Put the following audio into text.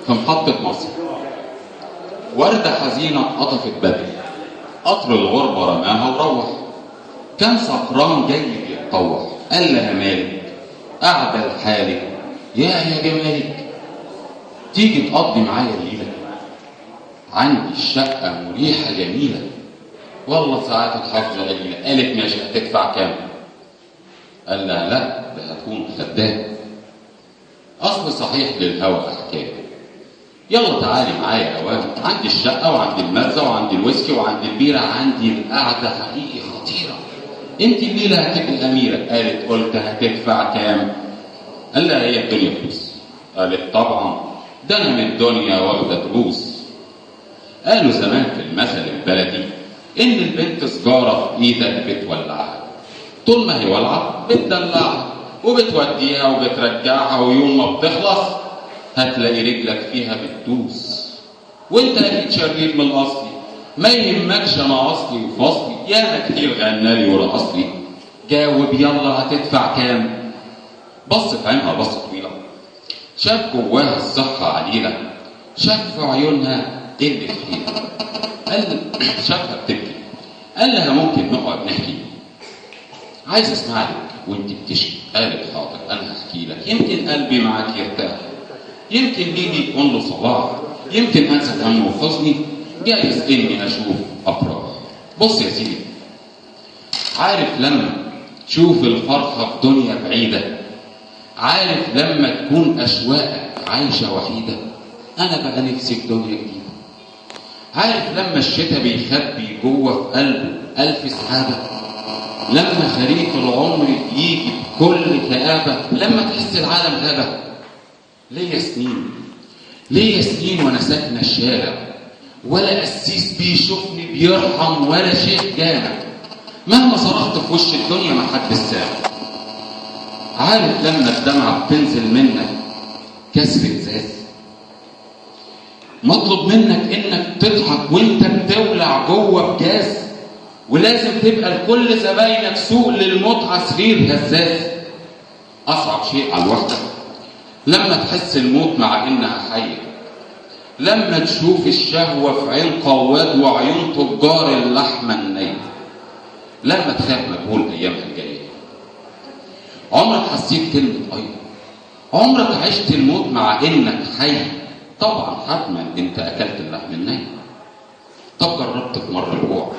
في محطة مصر. وردة حزينة قطفت بدري، قطر الغربة رماها وروح. كان سكران جاي بيتطوح، قال لها مالك قاعدة لحالك يا جمالك، تيجي تقضي معايا الليلة؟ عندي الشقة مريحة جميلة، والله ساعات الحفظ قليلة. قالت ماشي، هتدفع كام؟ قال لها لا، ده هتكون خدام. أصل صحيح للهوى أحكام. يلا تعالي معايا أوام، عندي الشقة وعندي المرزة وعندي الويسكي وعندي البيرة، عندي القعدة حقيقي خطيرة. انت الليلة هتبقي أميرة. قلت هتدفع كام؟ قال لها هي الدنيا فلوس. قالت طبعا، ده أنا من الدنيا واخدة دروس. قالوا زمان في المثل البلدي إن البنت سجارة في إيدك بتولعها، طول ما هي ولعة بتدلعها وبتوديها وبترجعها، ويوم ما بتخلص هتلاقي رجلك فيها بتدوس. وانت اكيد شرير من الاصلي، ما يهمكش انا اصلي وفصلي، ياما كتير غنالي ورقصلي. جاوب يلا، هتدفع كام؟ بص في عينها بصة طويلة، شاف جواها الصحة عليلة، شاف في عيونها قلة حيلة. قال شافها بتبكي، قال لها ممكن نقعد نحكي؟ عايز اسمعك وانت بتشكي. قالت حاضر، انا هحكي لك، يمكن قلبي معاك يرتاح، يمكن ليلي يكون له صباح، يمكن انسى همي وحزني، جايز اني اشوف افراح. بص يا سيدي، عارف لما تشوف الفرحة في دنيا بعيدة؟ عارف لما تكون اشواقك عايشة وحيدة؟ انا بقى نفسي في دنيا جديدة. عارف لما الشتاء بيخبي جوه في قلبه الف سحابة؟ لما خريف العمر يجي بكل كآبة؟ لما تحس العالم غابة؟ ليا سنين وانا ساكنه الشارع، ولا قسيس بيشوفني بيرحم ولا شيخ جامع، مهما صرخت في وش الدنيا ما حد سامع. عارف لما الدمعه بتنزل منك كسر ازاز؟ مطلوب منك انك تضحك وانت بتولع جوه بجاز، ولازم تبقى لكل زباينك سوق للمتعه سرير هزاز. اصعب شيء على الوحده لما تحس الموت مع انها حيه، لما تشوف الشهوه في عين قواد وعيون تجار اللحمه النيه، لما تخاف مجهول ايامها الجايه. عمرك حسيت كلمه ايوه؟ عمرك عشت الموت مع انك حي؟ طبعا حتما انت اكلت اللحم الني. طب جربت في مره الجوع؟